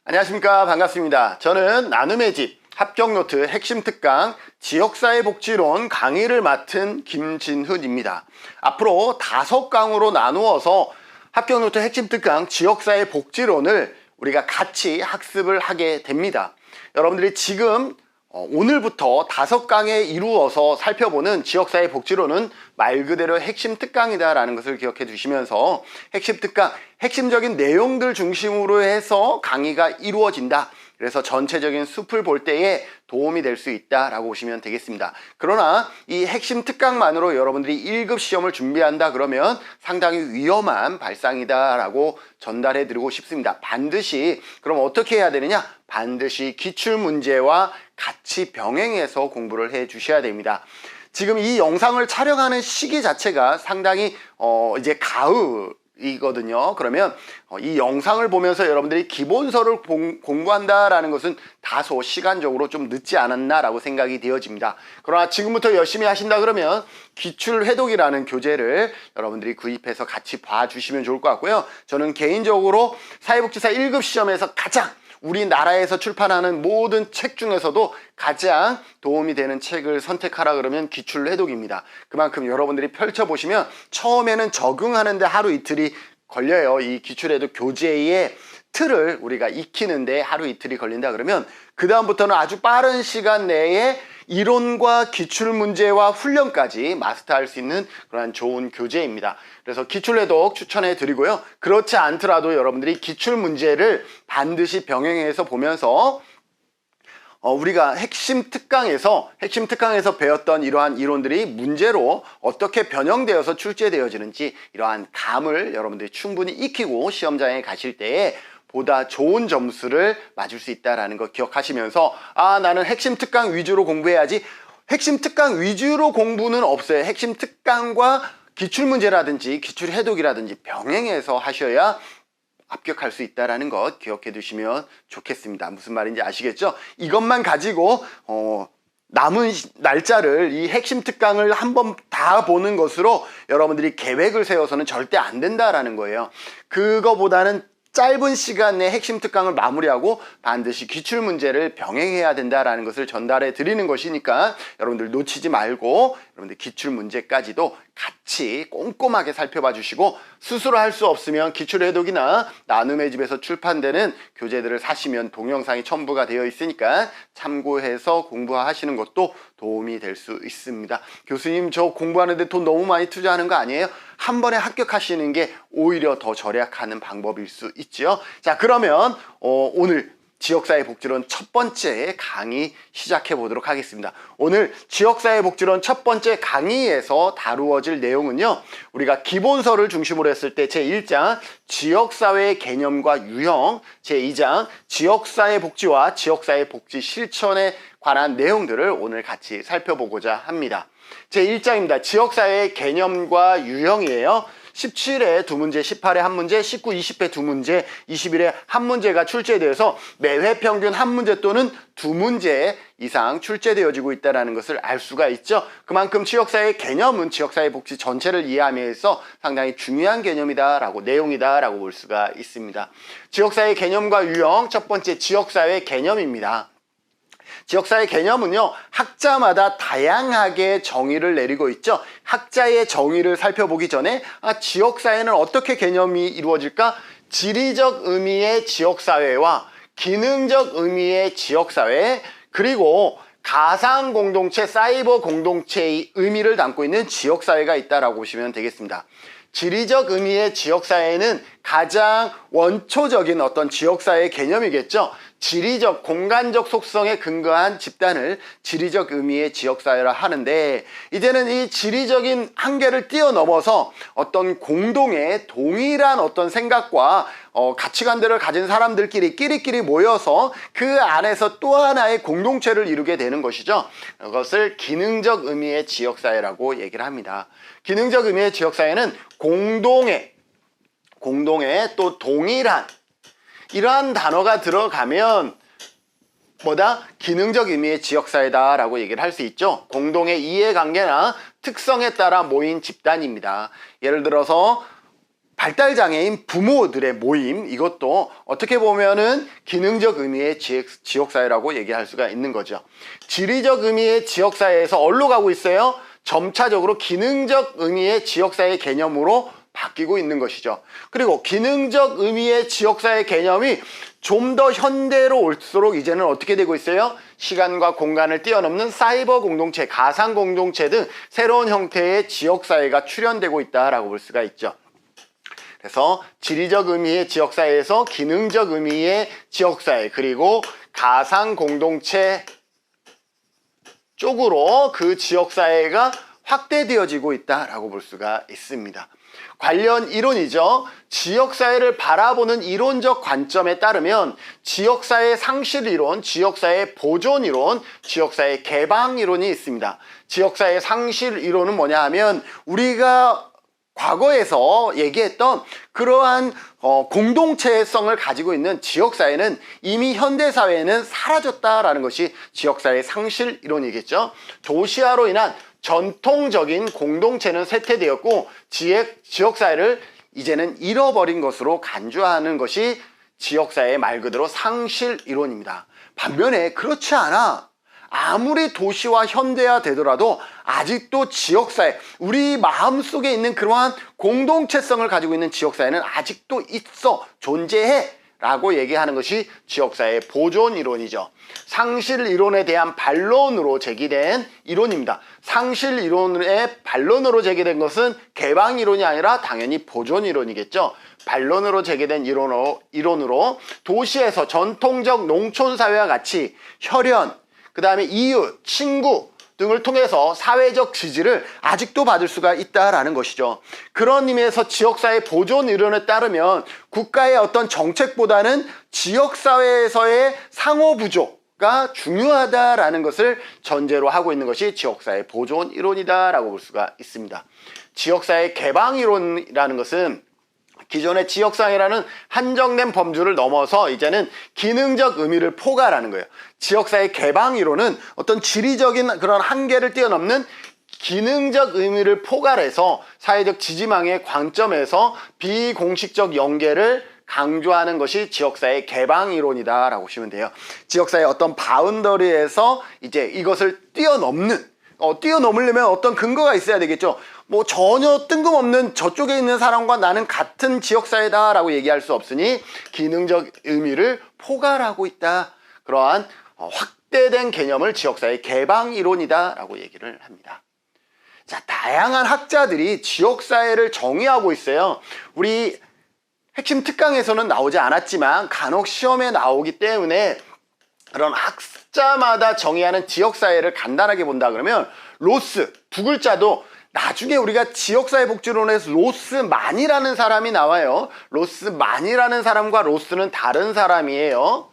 안녕하십니까. 반갑습니다. 저는 나눔의 집 합격노트 핵심 특강 지역사회 복지론 강의를 맡은 김진훈입니다. 앞으로 5강으로 나누어서 합격노트 핵심 특강 지역사회 복지론을 우리가 같이 학습을 하게 됩니다. 여러분들이 지금 오늘부터 5강에 이루어서 살펴보는 지역사회 복지론은 말 그대로 핵심 특강이다 라는 것을 기억해 두시면서 핵심 특강, 핵심적인 내용들 중심으로 해서 강의가 이루어진다. 그래서 전체적인 숲을 볼 때에 도움이 될 수 있다라고 보시면 되겠습니다. 그러나 이 핵심 특강만으로 여러분들이 1급 시험을 준비한다 그러면 상당히 위험한 발상이다라고 전달해 드리고 싶습니다. 반드시 그럼 어떻게 해야 되느냐? 반드시 기출문제와 같이 병행해서 공부를 해 주셔야 됩니다. 지금 이 영상을 촬영하는 시기 자체가 상당히 이제 가을이거든요. 그러면 이 영상을 보면서 여러분들이 기본서를 공부한다라는 것은 다소 시간적으로 좀 늦지 않았나라고 생각이 되어집니다. 그러나 지금부터 열심히 하신다 그러면 기출회독이라는 교재를 여러분들이 구입해서 같이 봐주시면 좋을 것 같고요. 저는 개인적으로 사회복지사 1급 시험에서 가장 우리나라에서 출판하는 모든 책 중에서도 가장 도움이 되는 책을 선택하라 그러면 기출회독입니다. 그만큼 여러분들이 펼쳐보시면 처음에는 적응하는데 하루 이틀이 걸려요. 이 기출회독 교재의 틀을 우리가 익히는데 하루 이틀이 걸린다 그러면 그 다음부터는 아주 빠른 시간 내에 이론과 기출문제와 훈련까지 마스터할 수 있는 그러한 좋은 교재입니다. 그래서 기출회독 추천해 드리고요. 그렇지 않더라도 여러분들이 기출문제를 반드시 병행해서 보면서 우리가 핵심 특강에서 배웠던 이러한 이론들이 문제로 어떻게 변형되어서 출제되어지는지 이러한 감을 여러분들이 충분히 익히고 시험장에 가실 때에 보다 좋은 점수를 맞을 수 있다는 거 기억하시면서 나는 핵심 특강 위주로 공부해야지. 핵심 특강 위주로 공부는 없어요. 핵심 특강과 기출문제라든지 기출해독이라든지 병행해서 하셔야 합격할 수 있다는 것 기억해 두시면 좋겠습니다. 무슨 말인지 아시겠죠? 이것만 가지고 남은 날짜를 이 핵심 특강을 한번 다 보는 것으로 여러분들이 계획을 세워서는 절대 안 된다라는 거예요. 그거보다는 짧은 시간 내에 핵심 특강을 마무리하고 반드시 기출문제를 병행해야 된다라는 것을 전달해 드리는 것이니까 여러분들 놓치지 말고 여러분들 기출문제까지도 같이 꼼꼼하게 살펴봐 주시고 스스로 할 수 없으면 기출해독이나 나눔의 집에서 출판되는 교재들을 사시면 동영상이 첨부가 되어 있으니까 참고해서 공부하시는 것도 도움이 될 수 있습니다. 교수님 저 공부하는데 돈 너무 많이 투자하는 거 아니에요? 한 번에 합격하시는 게 오히려 더 절약하는 방법일 수 있죠. 자, 그러면 오늘 지역사회 복지론 첫 번째 강의 시작해 보도록 하겠습니다. 오늘 지역사회 복지론 첫 번째 강의에서 다루어질 내용은요, 우리가 기본서를 중심으로 했을 때 제1장 지역사회의 개념과 유형, 제2장 지역사회 복지와 지역사회 복지 실천에 관한 내용들을 오늘 같이 살펴보고자 합니다. 제1장입니다. 지역사회의 개념과 유형이에요. 17회 2문제, 18회 1문제, 19, 20회 2문제, 21회 1문제가 출제되어서 매회 평균 1문제 또는 2문제 이상 출제되어지고 있다는 것을 알 수가 있죠. 그만큼 지역사회 개념은 지역사회 복지 전체를 이해하면서 상당히 중요한 개념이다라고 내용이다라고 볼 수가 있습니다. 지역사회 개념과 유형, 첫 번째 지역사회 개념입니다. 지역사회 개념은요, 학자마다 다양하게 정의를 내리고 있죠. 학자의 정의를 살펴보기 전에 지역사회는 어떻게 개념이 이루어질까? 지리적 의미의 지역사회와 기능적 의미의 지역사회, 그리고 가상 공동체, 사이버 공동체의 의미를 담고 있는 지역사회가 있다라고 보시면 되겠습니다. 지리적 의미의 지역사회는 가장 원초적인 어떤 지역사회 개념이겠죠. 지리적, 공간적 속성에 근거한 집단을 지리적 의미의 지역사회라 하는데, 이제는 이 지리적인 한계를 뛰어넘어서 어떤 공동의 동일한 어떤 생각과 가치관들을 가진 사람들끼리 끼리끼리 모여서 그 안에서 또 하나의 공동체를 이루게 되는 것이죠. 그것을 기능적 의미의 지역사회라고 얘기를 합니다. 기능적 의미의 지역사회는 공동의 또 동일한 이러한 단어가 들어가면 기능적 의미의 지역사회다 라고 얘기를 할 수 있죠. 공동의 이해관계나 특성에 따라 모인 집단입니다. 예를 들어서 발달장애인 부모들의 모임, 이것도 어떻게 보면은 기능적 의미의 지역사회라고 얘기할 수가 있는 거죠. 지리적 의미의 지역사회에서 어디로 가고 있어요? 점차적으로 기능적 의미의 지역사회 개념으로 바뀌고 있는 것이죠. 그리고 기능적 의미의 지역사회 개념이 좀 더 현대로 올수록 이제는 어떻게 되고 있어요? 시간과 공간을 뛰어넘는 사이버 공동체, 가상 공동체 등 새로운 형태의 지역사회가 출현되고 있다라고 볼 수가 있죠. 그래서 지리적 의미의 지역사회에서 기능적 의미의 지역사회, 그리고 가상 공동체 쪽으로 그 지역사회가 확대되어지고 있다라고 볼 수가 있습니다. 관련 이론이죠. 지역사회를 바라보는 이론적 관점에 따르면 지역사회 상실 이론, 지역사회 보존 이론, 지역사회 개방 이론이 있습니다. 지역사회 상실 이론은 뭐냐 하면 우리가 과거에서 얘기했던 그러한 공동체성을 가지고 있는 지역사회는 이미 현대사회에는 사라졌다라는 것이 지역사회 상실 이론이겠죠. 도시화로 인한 전통적인 공동체는 쇠퇴되었고 지역사회를 이제는 잃어버린 것으로 간주하는 것이 지역사회의 말 그대로 상실 이론입니다. 반면에 그렇지 않아. 아무리 도시화 현대화 되더라도 아직도 지역사회, 우리 마음속에 있는 그러한 공동체성을 가지고 있는 지역사회는 아직도 있어, 존재해 라고 얘기하는 것이 지역사회 보존 이론이죠. 상실 이론에 대한 반론으로 제기된 이론입니다. 상실 이론의 반론으로 제기된 것은 개방 이론이 아니라 당연히 보존 이론이겠죠. 반론으로 제기된 이론으로 도시에서 전통적 농촌사회와 같이 혈연, 그 다음에 이웃, 친구 등을 통해서 사회적 지지를 아직도 받을 수가 있다라는 것이죠. 그런 의미에서 지역사회 보존 이론에 따르면 국가의 어떤 정책보다는 지역사회에서의 상호부조가 중요하다라는 것을 전제로 하고 있는 것이 지역사회 보존 이론이다라고 볼 수가 있습니다. 지역사회 개방 이론이라는 것은 기존의 지역사회라는 한정된 범주를 넘어서 이제는 기능적 의미를 포괄하는 거예요. 지역사회 개방 이론은 어떤 지리적인 그런 한계를 뛰어넘는 기능적 의미를 포괄해서 사회적 지지망의 관점에서 비공식적 연계를 강조하는 것이 지역사회 개방 이론이다라고 보시면 돼요. 지역사회의 어떤 바운더리에서 이제 이것을 뛰어넘으려면 어떤 근거가 있어야 되겠죠. 뭐 전혀 뜬금없는 저쪽에 있는 사람과 나는 같은 지역사회다 라고 얘기할 수 없으니 기능적 의미를 포괄하고 있다. 그러한 확대된 개념을 지역사회 개방 이론이다 라고 얘기를 합니다. 자, 다양한 학자들이 지역사회를 정의하고 있어요. 우리 핵심 특강에서는 나오지 않았지만 간혹 시험에 나오기 때문에 그런 학자마다 정의하는 지역사회를 간단하게 본다 그러면 로스, 두 글자도 나중에 우리가 지역사회복지론에서 로스만이라는 사람이 나와요. 로스만이라는 사람과 로스는 다른 사람이에요.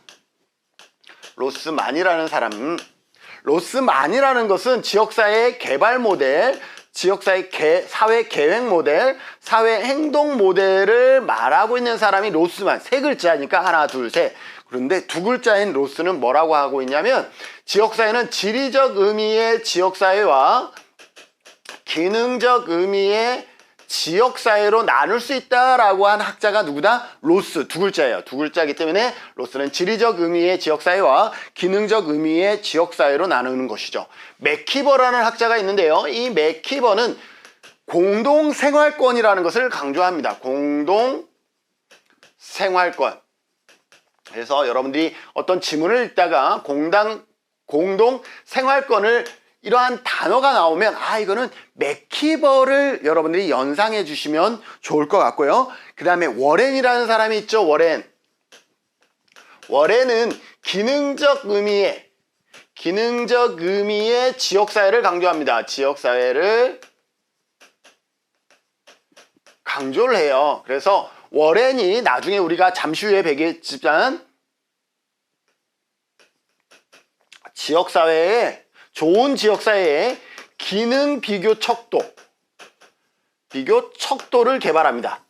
로스만이라는 사람. 로스만이라는 것은 지역사회 개발 모델, 지역사회 사회 계획 모델, 사회 행동 모델을 말하고 있는 사람이 로스만. 세 글자니까 하나, 둘, 셋. 그런데 두 글자인 로스는 뭐라고 하고 있냐면 지역사회는 지리적 의미의 지역사회와 기능적 의미의 지역사회로 나눌 수 있다라고 한 학자가 누구다? 로스, 두 글자예요. 두 글자이기 때문에 로스는 지리적 의미의 지역사회와 기능적 의미의 지역사회로 나누는 것이죠. 맥키버라는 학자가 있는데요. 이 맥키버는 공동생활권이라는 것을 강조합니다. 공동생활권. 그래서 여러분들이 어떤 지문을 읽다가 공동생활권을 이러한 단어가 나오면 이거는 맥키버를 여러분들이 연상해 주시면 좋을 것 같고요. 그 다음에 워렌이라는 사람이 있죠. 워렌은 기능적 의미의 지역사회를 강조합니다. 지역사회를 강조를 해요. 그래서 워렌이 나중에 우리가 잠시 후에 뵙겠지만 좋은 지역사회의 기능 비교 척도를 개발합니다.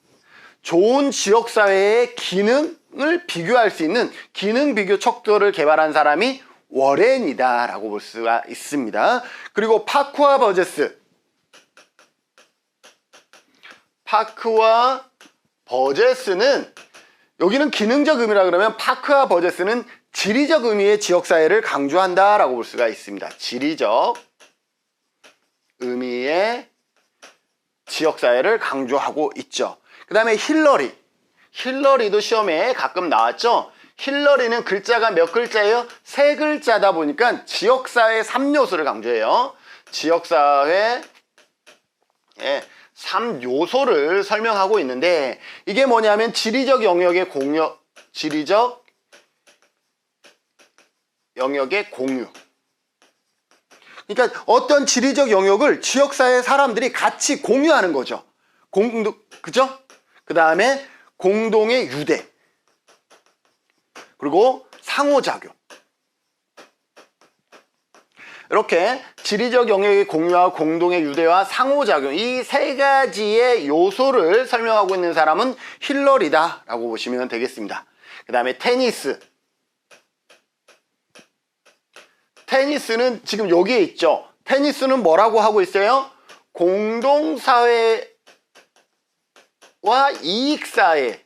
좋은 지역사회의 기능을 비교할 수 있는 기능 비교 척도를 개발한 사람이 워렌이다 라고 볼 수가 있습니다. 그리고 파크와 버제스는 여기는 기능적 의미라 그러면 파크와 버제스는 지리적 의미의 지역사회를 강조한다라고 볼 수가 있습니다. 지리적 의미의 지역사회를 강조하고 있죠. 그 다음에 힐러리도 시험에 가끔 나왔죠. 힐러리는 글자가 몇 글자예요? 3글자다 보니까 지역사회 3요소를 강조해요. 지역사회 3요소를 설명하고 있는데 이게 뭐냐면 지리적 영역의 공유. 그러니까 어떤 지리적 영역을 지역사회 사람들이 같이 공유하는 거죠. 그죠? 그 다음에 공동의 유대. 그리고 상호작용. 이렇게 지리적 영역의 공유와 공동의 유대와 상호작용 이 3가지의 요소를 설명하고 있는 사람은 힐러리다 라고 보시면 되겠습니다. 그 다음에 테니스는 지금 여기에 있죠. 테니스는 뭐라고 하고 있어요? 공동사회와 이익사회.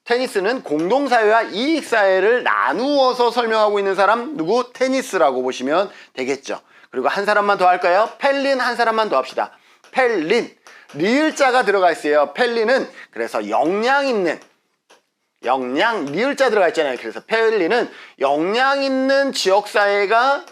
테니스는 공동사회와 이익사회를 나누어서 설명하고 있는 사람 누구? 테니스라고 보시면 되겠죠. 그리고 한 사람만 더 할까요? 펠린 한 사람만 더 합시다. 펠린. 리을자가 들어가 있어요. 펠린은 그래서 역량 있는 리을자 들어가 있잖아요. 그래서 펠린은 역량 있는 지역사회가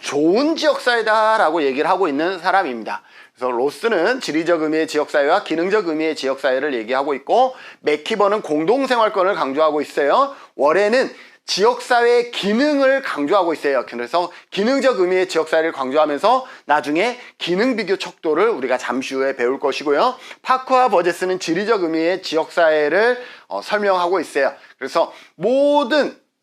좋은 지역사회다라고 얘기를 하고 있는 사람입니다. 그래서 로스는 지리적 의미의 지역사회와 기능적 의미의 지역사회를 얘기하고 있고 맥키버는 공동생활권을 강조하고 있어요. 워렌은 지역사회의 기능을 강조하고 있어요. 그래서 기능적 의미의 지역사회를 강조하면서 나중에 기능비교 척도를 우리가 잠시 후에 배울 것이고요. 파크와 버제스는 지리적 의미의 지역사회를 설명하고 있어요. 그래서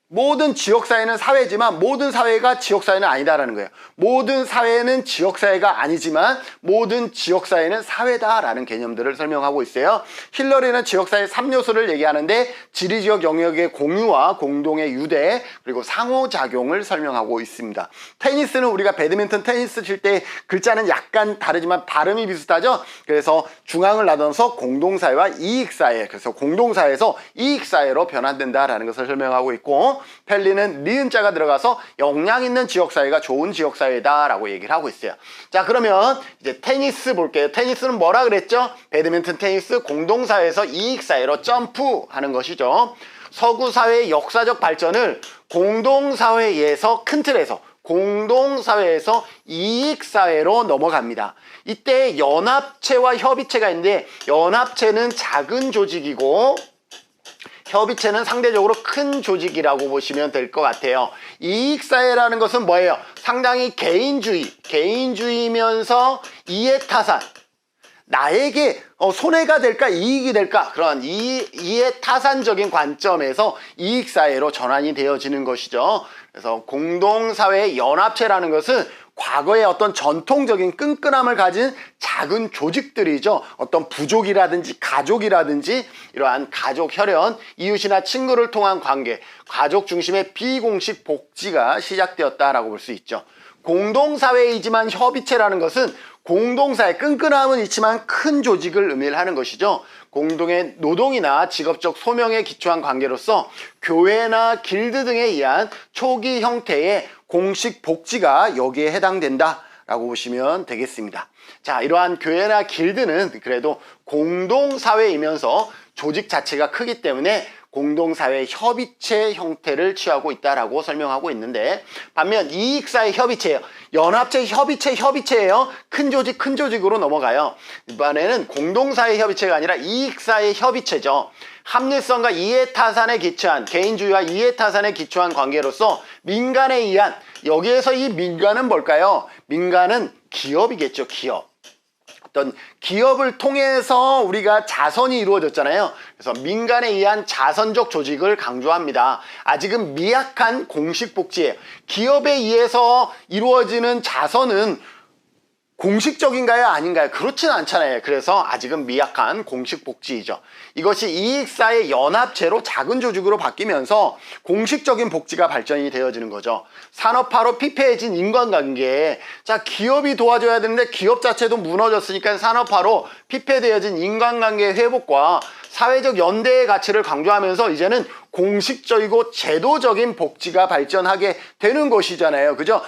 모든 지역사회는 사회지만 모든 사회가 지역사회는 아니다라는 거예요. 모든 사회는 지역사회가 아니지만 모든 지역사회는 사회다라는 개념들을 설명하고 있어요. 힐러리는 지역사회 3요소를 얘기하는데 지리적 영역의 공유와 공동의 유대 그리고 상호작용을 설명하고 있습니다. 테니스는 우리가 배드민턴 테니스 칠 때 글자는 약간 다르지만 발음이 비슷하죠. 그래서 중앙을 나눠서 공동사회와 이익사회 그래서 공동사회에서 이익사회로 변환된다라는 것을 설명하고 있고 펠린은 리은자가 들어가서 역량 있는 지역사회가 좋은 지역사회다 라고 얘기를 하고 있어요. 자 그러면 이제 테니스 볼게요. 테니스는 뭐라 그랬죠? 배드민턴 테니스 공동사회에서 이익사회로 점프하는 것이죠. 서구사회의 역사적 발전을 공동사회에서 큰 틀에서 공동사회에서 이익사회로 넘어갑니다. 이때 연합체와 협의체가 있는데 연합체는 작은 조직이고 협의체는 상대적으로 큰 조직이라고 보시면 될 것 같아요. 이익사회라는 것은 뭐예요? 상당히 개인주의면서 이해타산 나에게 손해가 될까 이익이 될까 그런 이해타산적인 관점에서 이익사회로 전환이 되어지는 것이죠. 그래서 공동사회의 연합체라는 것은 과거의 어떤 전통적인 끈끈함을 가진 작은 조직들이죠. 어떤 부족이라든지 가족이라든지 이러한 가족 혈연, 이웃이나 친구를 통한 관계, 가족 중심의 비공식 복지가 시작되었다라고 볼 수 있죠. 공동사회이지만 협의체라는 것은 공동사회 끈끈함은 있지만 큰 조직을 의미하는 것이죠. 공동의 노동이나 직업적 소명에 기초한 관계로서 교회나 길드 등에 의한 초기 형태의 공식 복지가 여기에 해당된다 라고 보시면 되겠습니다. 자, 이러한 교회나 길드는 그래도 공동사회이면서 조직 자체가 크기 때문에 공동사회 협의체 형태를 취하고 있다라고 설명하고 있는데 반면 이익사회 협의체예요. 연합체 협의체예요. 큰 조직으로 넘어가요. 이번에는 공동사회 협의체가 아니라 이익사회 협의체죠. 합리성과 이해타산에 기초한 개인주의와 이해타산에 기초한 관계로서 민간에 의한 여기에서 이 민간은 뭘까요? 민간은 기업이겠죠. 기업. 어떤 기업을 통해서 우리가 자선이 이루어졌잖아요. 그래서 민간에 의한 자선적 조직을 강조합니다. 아직은 미약한 공식 복지예요. 기업에 의해서 이루어지는 자선은 공식적인가요? 아닌가요? 그렇진 않잖아요. 그래서 아직은 미약한 공식 복지이죠. 이것이 이익사회 연합체로 작은 조직으로 바뀌면서 공식적인 복지가 발전이 되어지는 거죠. 산업화로 피폐해진 인간관계. 자, 기업이 도와줘야 되는데 기업 자체도 무너졌으니까 산업화로 피폐되어진 인간관계 회복과 사회적 연대의 가치를 강조하면서 이제는 공식적이고 제도적인 복지가 발전하게 되는 것이잖아요. 그죠?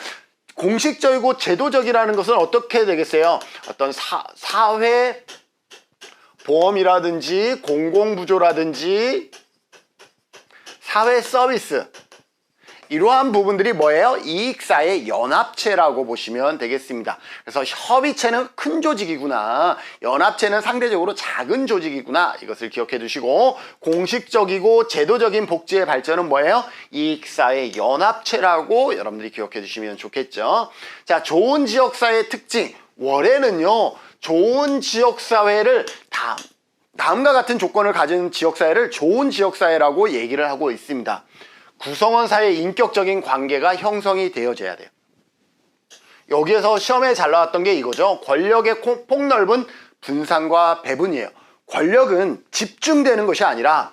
공식적이고 제도적이라는 것은 어떻게 되겠어요? 어떤 사회 보험이라든지 공공부조라든지 사회 서비스, 이러한 부분들이 뭐예요? 이익사회 연합체라고 보시면 되겠습니다. 그래서 협의체는 큰 조직이구나, 연합체는 상대적으로 작은 조직이구나, 이것을 기억해 두시고, 공식적이고 제도적인 복지의 발전은 뭐예요? 이익사회 연합체라고 여러분들이 기억해 두시면 좋겠죠. 자, 좋은 지역사회의 특징. 월에는요, 좋은 지역사회를 다음과 같은 조건을 가진 지역사회를 좋은 지역사회라고 얘기를 하고 있습니다. 구성원 사이의 인격적인 관계가 형성이 되어져야 돼요. 여기에서 시험에 잘 나왔던 게 이거죠. 권력의 폭넓은 분산과 배분이에요. 권력은 집중되는 것이 아니라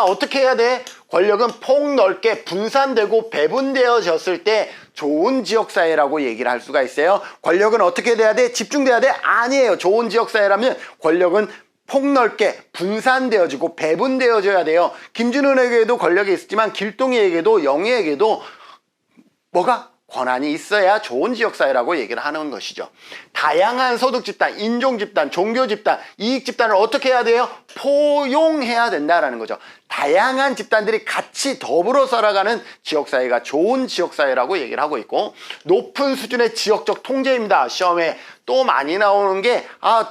어떻게 해야 돼? 권력은 폭넓게 분산되고 배분되어졌을 때 좋은 지역사회라고 얘기를 할 수가 있어요. 권력은 어떻게 돼야 돼? 집중돼야 돼? 아니에요. 좋은 지역사회라면 권력은 폭넓게 분산되어지고 배분되어져야 돼요. 김준훈에게도 권력이 있었지만 길동이에게도 영희에게도 뭐가? 권한이 있어야 좋은 지역사회라고 얘기를 하는 것이죠. 다양한 소득집단, 인종집단, 종교집단, 이익집단을 어떻게 해야 돼요? 포용해야 된다는 거죠. 다양한 집단들이 같이 더불어 살아가는 지역사회가 좋은 지역사회라고 얘기를 하고 있고, 높은 수준의 지역적 통제입니다. 시험에 또 많이 나오는 게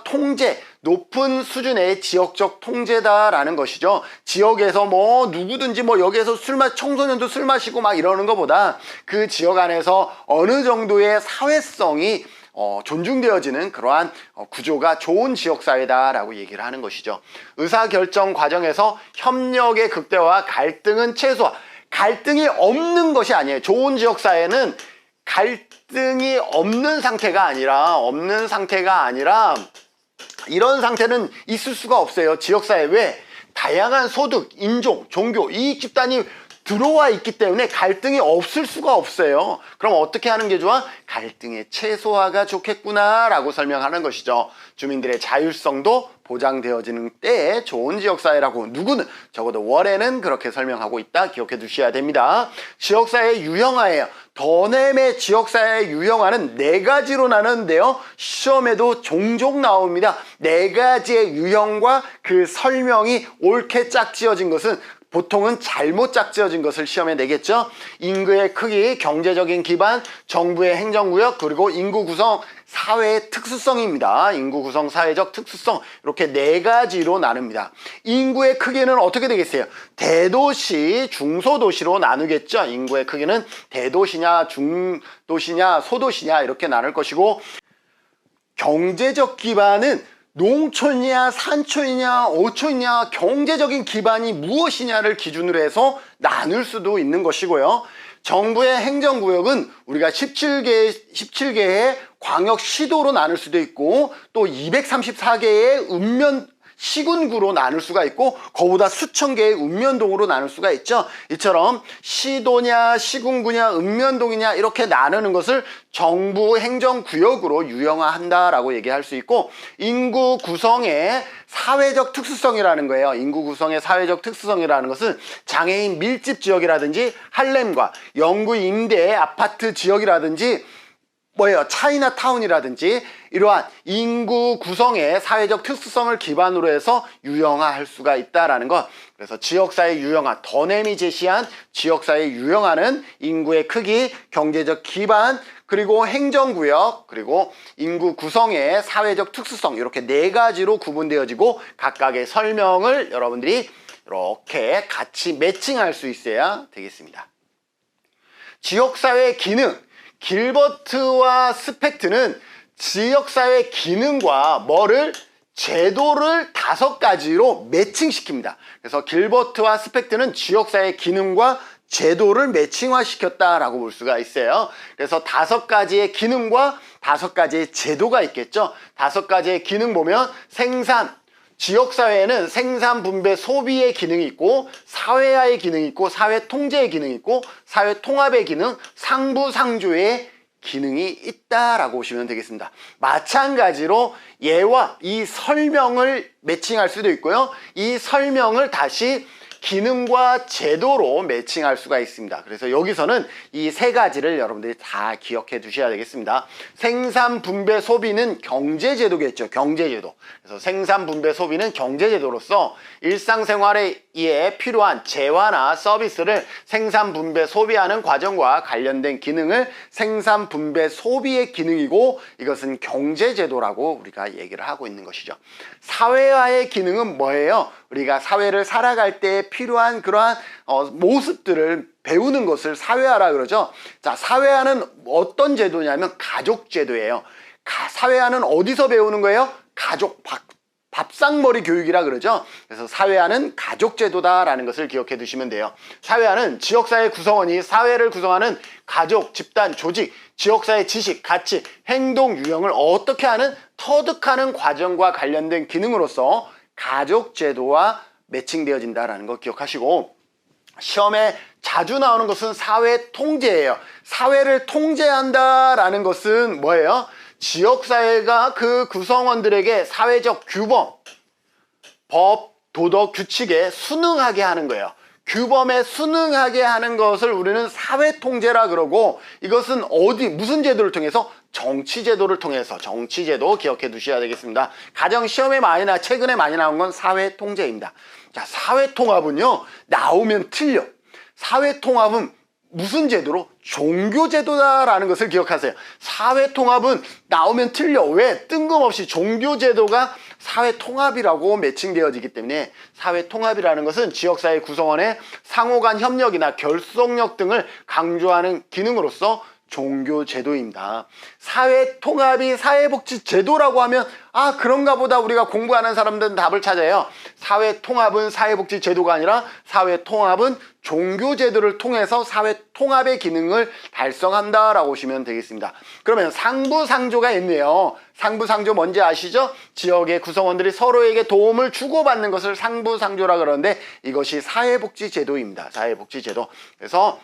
통제, 높은 수준의 지역적 통제다라는 것이죠. 지역에서 누구든지 여기에서 청소년도 술 마시고 막 이러는 것보다 그 지역 안에서 어느 정도의 사회성이 존중되어지는 그러한 구조가 좋은 지역사회다라고 얘기를 하는 것이죠. 의사결정 과정에서 협력의 극대화와 갈등은 최소화. 갈등이 없는 것이 아니에요. 좋은 지역사회는 갈등이 없는 상태가 아니라 이런 상태는 있을 수가 없어요. 지역사회. 왜? 다양한 소득, 인종, 종교, 이익 집단이 들어와 있기 때문에 갈등이 없을 수가 없어요. 그럼 어떻게 하는 게 좋아? 갈등의 최소화가 좋겠구나 라고 설명하는 것이죠. 주민들의 자율성도 보장되어지는 때에 좋은 지역사회라고 누구는, 적어도 월에는 그렇게 설명하고 있다. 기억해 두셔야 됩니다. 지역사회의 유형화예요. 더넴의 지역사회의 유형화는 4가지로 나누는데요. 시험에도 종종 나옵니다. 4가지의 유형과 그 설명이 옳게 짝지어진 것은 보통은 잘못 짝지어진 것을 시험에 내겠죠. 인구의 크기, 경제적인 기반, 정부의 행정구역, 그리고 인구 구성, 사회의 특수성입니다. 인구 구성, 사회적 특수성, 이렇게 4가지로 나눕니다. 인구의 크기는 어떻게 되겠어요? 대도시, 중소도시로 나누겠죠. 인구의 크기는 대도시냐, 중도시냐, 소도시냐 이렇게 나눌 것이고, 경제적 기반은 농촌이냐 산촌이냐 어촌이냐 경제적인 기반이 무엇이냐를 기준으로 해서 나눌 수도 있는 것이고요. 정부의 행정구역은 우리가 17개의 광역시도로 나눌 수도 있고, 또 234개의 시군구로 나눌 수가 있고, 그보다 수천 개의 읍면동으로 나눌 수가 있죠. 이처럼 시도냐 시군구냐 읍면동이냐 이렇게 나누는 것을 정부 행정구역으로 유형화한다라고 얘기할 수 있고, 인구 구성의 사회적 특수성이라는 거예요. 인구 구성의 사회적 특수성이라는 것은 장애인 밀집 지역이라든지 할렘과 영구 임대 아파트 지역이라든지 차이나타운이라든지 이러한 인구 구성의 사회적 특수성을 기반으로 해서 유형화할 수가 있다라는 것. 그래서 지역사회 유형화, 더넴이 제시한 지역사회 유형화는 인구의 크기, 경제적 기반, 그리고 행정구역, 그리고 인구 구성의 사회적 특수성, 이렇게 4가지로 구분되어지고 각각의 설명을 여러분들이 이렇게 같이 매칭할 수 있어야 되겠습니다. 지역사회 기능, 길버트와 스펙트는 지역사회 기능과 제도를 5가지로 매칭시킵니다. 그래서 길버트와 스펙트는 지역사회 기능과 제도를 매칭화시켰다라고 볼 수가 있어요. 그래서 5가지의 기능과 5가지의 제도가 있겠죠. 5가지의 기능 보면 생산, 지역사회에는 생산, 분배, 소비의 기능이 있고 사회화의 기능이 있고 사회 통제의 기능이 있고 사회 통합의 기능, 상부상조의 기능이 있다라고 보시면 되겠습니다. 마찬가지로 얘와 이 설명을 매칭할 수도 있고요. 이 설명을 다시 기능과 제도로 매칭할 수가 있습니다. 그래서 여기서는 이 3가지를 여러분들이 다 기억해 두셔야 되겠습니다. 생산, 분배, 소비는 경제제도겠죠. 경제제도. 그래서 생산, 분배, 소비는 경제제도로서 일상생활에 필요한 재화나 서비스를 생산, 분배, 소비하는 과정과 관련된 기능을 생산, 분배, 소비의 기능이고 이것은 경제제도라고 우리가 얘기를 하고 있는 것이죠. 사회화의 기능은 뭐예요? 우리가 사회를 살아갈 때 필요한 그러한 모습들을 배우는 것을 사회화라 그러죠. 자, 사회화는 어떤 제도냐면 가족제도예요. 사회화는 어디서 배우는 거예요? 가족, 밥상머리 교육이라 그러죠. 그래서 사회화는 가족제도다라는 것을 기억해 두시면 돼요. 사회화는 지역사회 구성원이 사회를 구성하는 가족, 집단, 조직, 지역사회 지식, 가치, 행동, 유형을 어떻게 하는 터득하는 과정과 관련된 기능으로서 가족제도와 매칭되어진다라는 거 기억하시고, 시험에 자주 나오는 것은 사회통제예요. 사회를 통제한다라는 것은 뭐예요? 지역사회가 그 구성원들에게 사회적 규범, 법, 도덕, 규칙에 순응하게 하는 거예요. 규범에 순응하게 하는 것을 우리는 사회통제라 그러고, 이것은 무슨 제도를 통해서? 정치제도를 통해서. 정치제도 기억해 두셔야 되겠습니다. 가령 시험에 최근에 많이 나온 건 사회통제입니다. 자, 사회통합은요, 나오면 틀려. 사회통합은 무슨 제도로? 종교제도다라는 것을 기억하세요. 사회통합은 나오면 틀려. 왜? 뜬금없이 종교제도가 사회통합이라고 매칭되어지기 때문에, 사회통합이라는 것은 지역사회 구성원의 상호간 협력이나 결속력 등을 강조하는 기능으로서 종교제도입니다. 사회통합이 사회복지제도라고 하면 그런가 보다 우리가 공부하는 사람들은 답을 찾아요. 사회통합은 사회복지제도가 아니라 사회통합은 종교제도를 통해서 사회통합의 기능을 달성한다라고 보시면 되겠습니다. 그러면 상부상조가 있네요. 상부상조 뭔지 아시죠? 지역의 구성원들이 서로에게 도움을 주고받는 것을 상부상조라 그러는데, 이것이 사회복지제도입니다. 사회복지제도. 그래서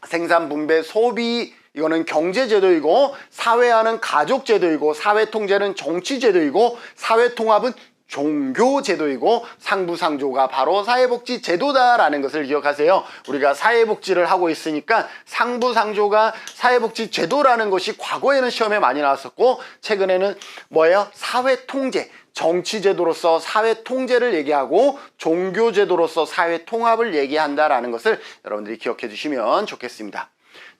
생산, 분배, 소비, 이거는 경제제도이고, 사회화는 가족제도이고, 사회통제는 정치제도이고, 사회통합은 종교제도이고, 상부상조가 바로 사회복지제도다라는 것을 기억하세요. 우리가 사회복지를 하고 있으니까 상부상조가 사회복지제도라는 것이 과거에는 시험에 많이 나왔었고, 최근에는 뭐예요? 사회통제, 정치제도로서 사회통제를 얘기하고 종교제도로서 사회통합을 얘기한다라는 것을 여러분들이 기억해 주시면 좋겠습니다.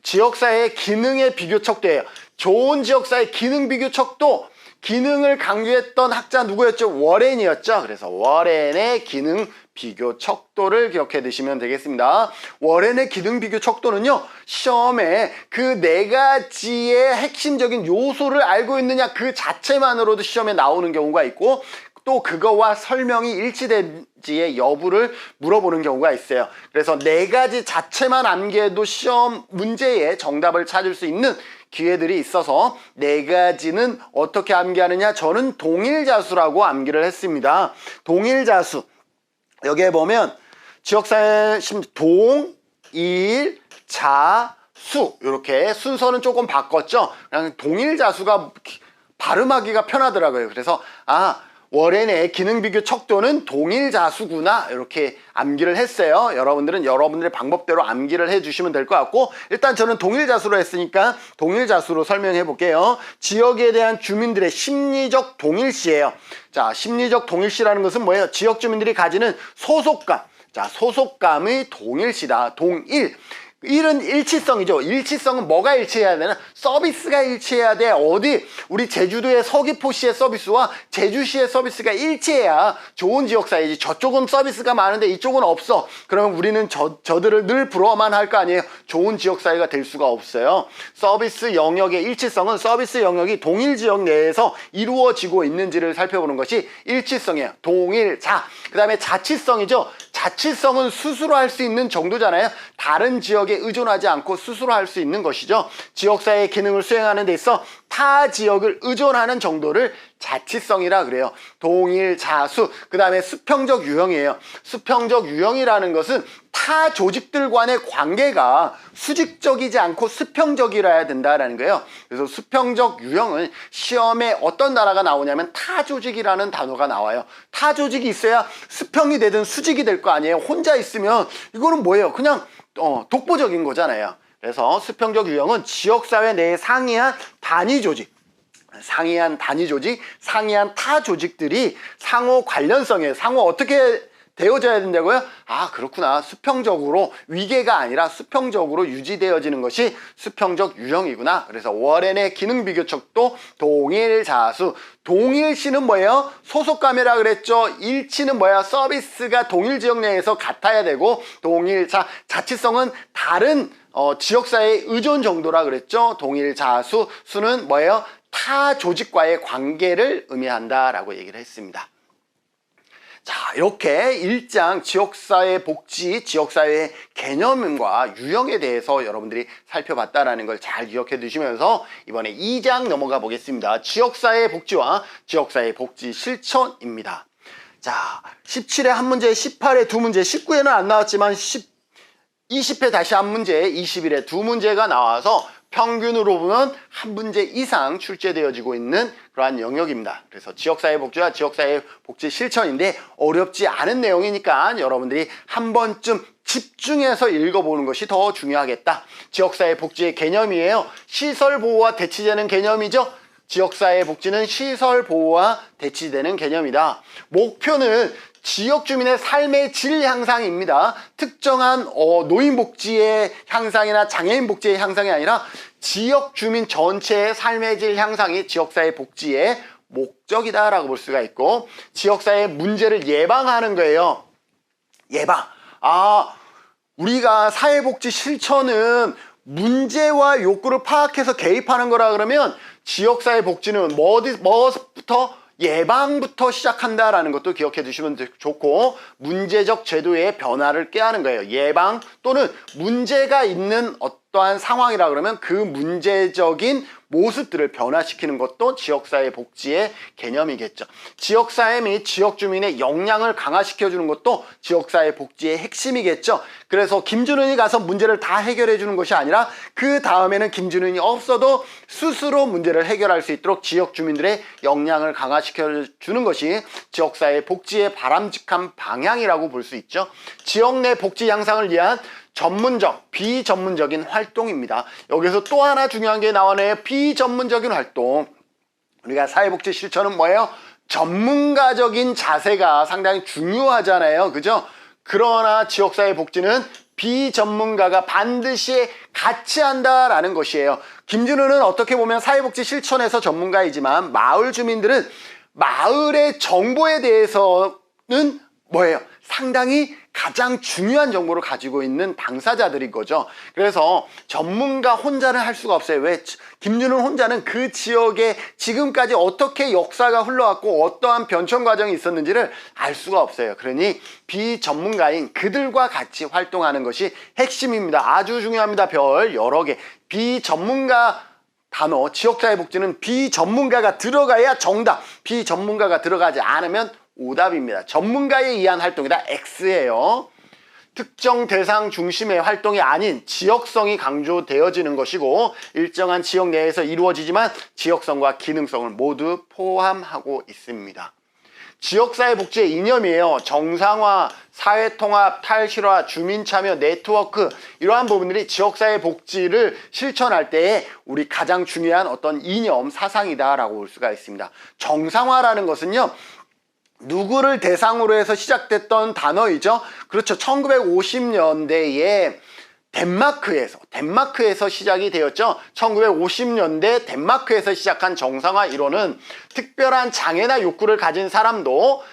지역사회의 기능의 비교척도예요. 좋은 지역사회 기능 비교척도, 기능을 강조했던 학자 누구였죠? 워렌이었죠. 그래서 워렌의 기능 비교 척도를 기억해 두시면 되겠습니다. 워렌의 기능 비교 척도는요, 시험에 그 4가지의 핵심적인 요소를 알고 있느냐 그 자체만으로도 시험에 나오는 경우가 있고, 또 그거와 설명이 일치되지의 여부를 물어보는 경우가 있어요. 그래서 4가지 자체만 암기해도 시험 문제의 정답을 찾을 수 있는 기회들이 있어서 4가지는 어떻게 암기하느냐, 저는 동일자수라고 암기를 했습니다. 동일자수, 여기에 보면 지역사회 동, 일, 자, 수, 이렇게 순서는 조금 바꿨죠. 그냥 동일자수가 발음하기가 편하더라고요. 그래서 워렌의 기능비교 척도는 동일자수구나, 이렇게 암기를 했어요. 여러분들은 여러분들의 방법대로 암기를 해주시면 될 것 같고, 일단 저는 동일자수로 했으니까 동일자수로 설명해 볼게요. 지역에 대한 주민들의 심리적 동일시예요. 자, 심리적 동일시라는 것은 뭐예요? 지역 주민들이 가지는 소속감. 자, 소속감의 동일시다. 동일. 일은 일치성이죠. 일치성은 뭐가 일치해야 되나? 서비스가 일치해야 돼. 어디 우리 제주도의 서귀포시의 서비스와 제주시의 서비스가 일치해야 좋은 지역사회지. 저쪽은 서비스가 많은데 이쪽은 없어. 그러면 우리는 저들을 늘 부러워만 할 거 아니에요. 좋은 지역사회가 될 수가 없어요. 서비스 영역의 일치성은 서비스 영역이 동일 지역 내에서 이루어지고 있는지를 살펴보는 것이 일치성이에요. 동일자. 그 다음에 자치성이죠. 자치성은 스스로 할 수 있는 정도잖아요. 다른 지역에 의존하지 않고 스스로 할 수 있는 것이죠. 지역사회의 기능을 수행하는 데 있어 타 지역을 의존하는 정도를 자치성이라 그래요. 동일자수. 그 다음에 수평적 유형이에요. 수평적 유형이라는 것은 타 조직들 간의 관계가 수직적이지 않고 수평적이라야 된다라는 거예요. 그래서 수평적 유형은 시험에 어떤 나라가 나오냐면 타 조직이라는 단어가 나와요. 타 조직이 있어야 수평이 되든 수직이 될 거 아니에요. 혼자 있으면 이거는 뭐예요? 그냥 독보적인 거잖아요. 그래서 수평적 유형은 지역사회 내에 상이한 단위 조직, 상이한 타 조직들이 상호 관련성에 상호 어떻게 되어져야 된다고요? 아, 그렇구나. 수평적으로 위계가 아니라 수평적으로 유지되어지는 것이 수평적 유형이구나. 그래서 워렌의 기능 비교척도 동일자수. 동일시는 뭐예요? 소속감이라 그랬죠. 일치는 뭐야? 서비스가 동일 지역 내에서 같아야 되고, 동일자. 자치성은 다른 지역사회의 의존 정도라 그랬죠. 동일자수. 수는 뭐예요? 타 조직과의 관계를 의미한다라고 얘기를 했습니다. 자, 이렇게 1장 지역사회 복지, 지역사회의 개념과 유형에 대해서 여러분들이 살펴봤다라는 걸 잘 기억해 두시면서 이번에 2장 넘어가 보겠습니다. 지역사회 복지와 지역사회 복지 실천입니다. 자, 17에 한 문제, 18에 두 문제, 19에는 안 나왔지만 20회 다시 한 문제, 21에 두 문제가 나와서 평균으로 보면 한 문제 이상 출제되어지고 있는 그러한 영역입니다. 그래서 지역사회 복지와 지역사회 복지 실천인데 어렵지 않은 내용이니까 여러분들이 한 번쯤 집중해서 읽어보는 것이 더 중요하겠다. 지역사회 복지의 개념이에요. 시설보호와 대치되는 개념이죠. 지역사회 복지는 시설보호와 대치되는 개념이다. 목표는 지역 주민의 삶의 질 향상입니다. 특정한 노인 복지의 향상이나 장애인 복지의 향상이 아니라 지역 주민 전체의 삶의 질 향상이 지역사회 복지의 목적이다라고 볼 수가 있고, 지역사회 문제를 예방하는 거예요. 예방. 우리가 사회복지 실천은 문제와 욕구를 파악해서 개입하는 거라 그러면 지역사회 복지는 뭐부터? 예방부터 시작한다라는 것도 기억해 두시면 좋고, 문제적 제도의 변화를 꾀하는 거예요. 예방 또는 문제가 있는 어떠한 상황이라 그러면 그 문제적인 모습들을 변화시키는 것도 지역사회 복지의 개념이겠죠. 지역사회 및 지역주민의 역량을 강화시켜주는 것도 지역사회 복지의 핵심이겠죠. 그래서 김준은이 가서 문제를 다 해결해 주는 것이 아니라 그 다음에는 김준은이 없어도 스스로 문제를 해결할 수 있도록 지역주민들의 역량을 강화시켜주는 것이 지역사회 복지의 바람직한 방향이라고 볼 수 있죠. 지역 내 복지 향상을 위한 전문적, 비전문적인 활동입니다. 여기서 또 하나 중요한 게 나오네요. 비전문적인 활동. 우리가 사회복지 실천은 뭐예요? 전문가적인 자세가 상당히 중요하잖아요. 그죠? 그러나 지역사회 복지는 비전문가가 반드시 같이 한다라는 것이에요. 김준우는 어떻게 보면 사회복지 실천에서 전문가이지만 마을 주민들은 마을의 정보에 대해서는 뭐예요? 상당히 가장 중요한 정보를 가지고 있는 당사자들인 거죠. 그래서 전문가 혼자는 할 수가 없어요. 왜? 김준우 혼자는 그 지역에 지금까지 어떻게 역사가 흘러왔고 어떠한 변천 과정이 있었는지를 알 수가 없어요. 그러니 비전문가인 그들과 같이 활동하는 것이 핵심입니다. 아주 중요합니다. 별 여러 개. 비전문가 단어, 지역사회 복지는 비전문가가 들어가야 정답, 비전문가가 들어가지 않으면 오답입니다. 전문가에 의한 활동이다. X예요. 특정 대상 중심의 활동이 아닌 지역성이 강조되어지는 것이고, 일정한 지역 내에서 이루어지지만 지역성과 기능성을 모두 포함하고 있습니다. 지역사회 복지의 이념이에요. 정상화, 사회통합, 탈실화, 주민참여, 네트워크, 이러한 부분들이 지역사회 복지를 실천할 때에 우리 가장 중요한 어떤 이념, 사상이다라고 볼 수가 있습니다. 정상화라는 것은요, 누구를 대상으로 해서 시작됐던 단어이죠. 그렇죠. 1950년대에 덴마크에서 시작이 되었죠. 1950년대 덴마크에서 시작한 정상화 이론은 특별한 장애나 욕구를 가진 사람도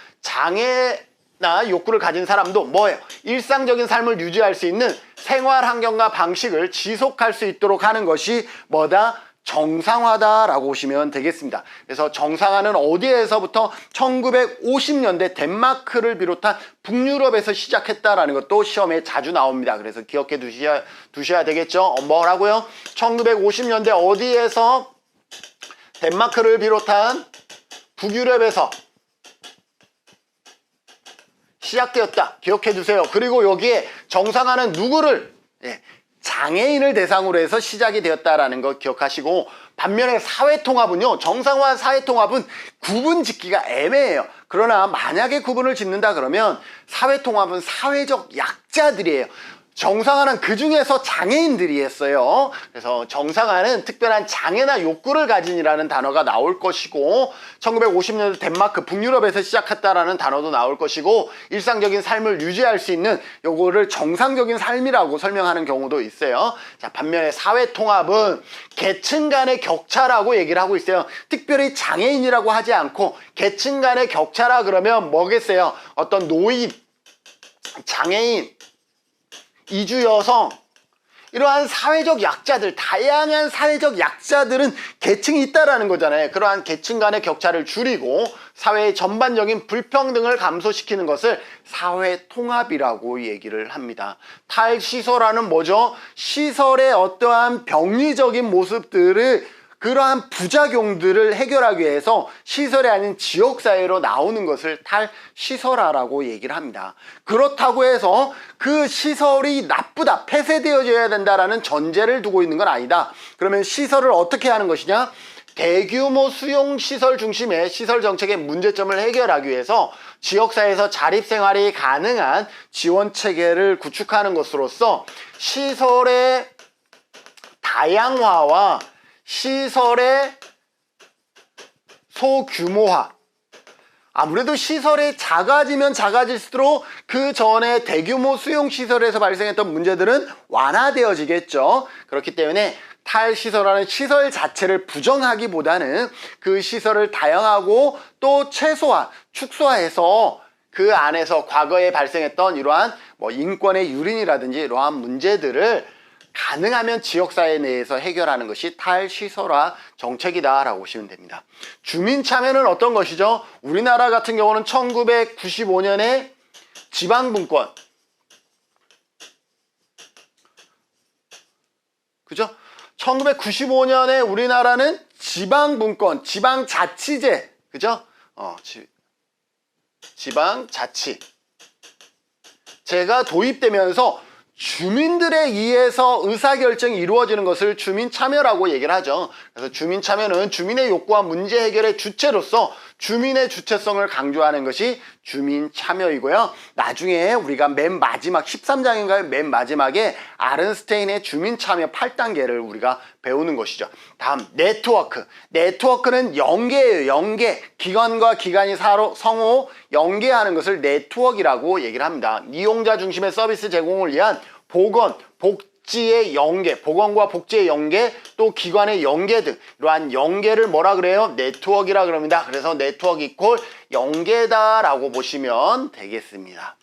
뭐예요? 일상적인 삶을 유지할 수 있는 생활 환경과 방식을 지속할 수 있도록 하는 것이 뭐다? 정상화다라고 보시면 되겠습니다. 그래서 정상화는 어디에서부터 1950년대 덴마크를 비롯한 북유럽에서 시작했다라는 것도 시험에 자주 나옵니다. 그래서 기억해 두셔야 되겠죠. 뭐라고요? 1950년대 어디에서 덴마크를 비롯한 북유럽에서 시작되었다. 기억해 두세요. 그리고 여기에 정상화는 누구를? 장애인을 대상으로 해서 시작이 되었다라는 거 기억하시고, 반면에 사회통합은요, 정상화 사회통합은 구분 짓기가 애매해요. 그러나 만약에 구분을 짓는다 그러면 사회통합은 사회적 약자들이에요. 정상화는 그 중에서 장애인들이 했어요. 그래서 정상화는 특별한 장애나 욕구를 가진이라는 단어가 나올 것이고, 1950년대 덴마크 북유럽에서 시작했다라는 단어도 나올 것이고, 일상적인 삶을 유지할 수 있는 요거를 정상적인 삶이라고 설명하는 경우도 있어요. 자, 반면에 사회통합은 계층 간의 격차라고 얘기를 하고 있어요. 특별히 장애인이라고 하지 않고 계층 간의 격차라 그러면 뭐겠어요? 어떤 노인, 장애인, 이주 여성, 이러한 사회적 약자들, 다양한 사회적 약자들은 계층이 있다라는 거잖아요. 그러한 계층 간의 격차를 줄이고 사회의 전반적인 불평등을 감소시키는 것을 사회통합이라고 얘기를 합니다. 탈시설화는 뭐죠? 시설의 어떠한 병리적인 모습들을, 그러한 부작용들을 해결하기 위해서 시설이 아닌 지역사회로 나오는 것을 탈시설화라고 얘기를 합니다. 그렇다고 해서 그 시설이 나쁘다, 폐쇄되어져야 된다라는 전제를 두고 있는 건 아니다. 그러면 시설을 어떻게 하는 것이냐? 대규모 수용시설 중심의 시설 정책의 문제점을 해결하기 위해서 지역사회에서 자립생활이 가능한 지원체계를 구축하는 것으로서 시설의 다양화와 시설의 소규모화, 아무래도 시설이 작아지면 작아질수록 그 전에 대규모 수용시설에서 발생했던 문제들은 완화되어지겠죠. 그렇기 때문에 탈시설화는 시설 자체를 부정하기보다는 그 시설을 다양하고 또 최소화, 축소해서 그 안에서 과거에 발생했던 이러한 인권의 유린이라든지 이러한 문제들을 가능하면 지역사회 내에서 해결하는 것이 탈시설화 정책이다라고 보시면 됩니다. 주민참여는 어떤 것이죠? 우리나라 같은 경우는 1995년에 지방분권, 그죠? 1995년에 우리나라는 지방분권, 지방자치제, 그죠? 지방자치제가 도입되면서 주민들에 의해서 의사결정이 이루어지는 것을 주민참여라고 얘기를 하죠. 그래서 주민참여는 주민의 욕구와 문제 해결의 주체로서 주민의 주체성을 강조하는 것이 주민참여이고요. 나중에 우리가 맨 마지막 13장인가요? 맨 마지막에 아른스테인의 주민참여 8단계를 우리가 배우는 것이죠. 다음 네트워크. 네트워크는 연계예요. 연계. 기관과 기관이 상호 연계하는 것을 네트워크라고 얘기를 합니다. 이용자 중심의 서비스 제공을 위한 복지의 연계, 보건과 복지의 연계, 또 기관의 연계 등 이러한 연계를 뭐라 그래요? 네트워크라 그럽니다. 그래서 네트워크 이퀄 연계다라고 보시면 되겠습니다.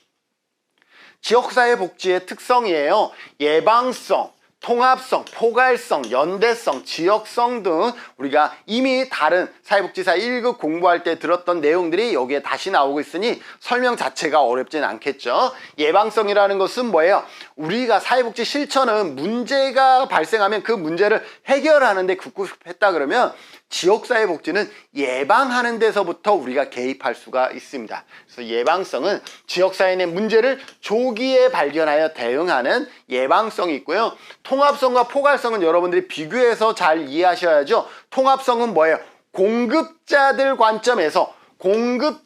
지역사회 복지의 특성이에요. 예방성, 통합성, 포괄성, 연대성, 지역성 등 우리가 이미 다른 사회복지사 1급 공부할 때 들었던 내용들이 여기에 다시 나오고 있으니 설명 자체가 어렵진 않겠죠. 예방성이라는 것은 뭐예요? 우리가 사회복지 실천은 문제가 발생하면 그 문제를 해결하는 데 급급했다 그러면 지역사회복지는 예방하는 데서부터 우리가 개입할 수가 있습니다. 그래서 예방성은 지역사회 내 문제를 조기에 발견하여 대응하는 예방성이 있고요. 통합성과 포괄성은 여러분들이 비교해서 잘 이해하셔야죠. 통합성은 뭐예요? 공급자들 관점에서 공급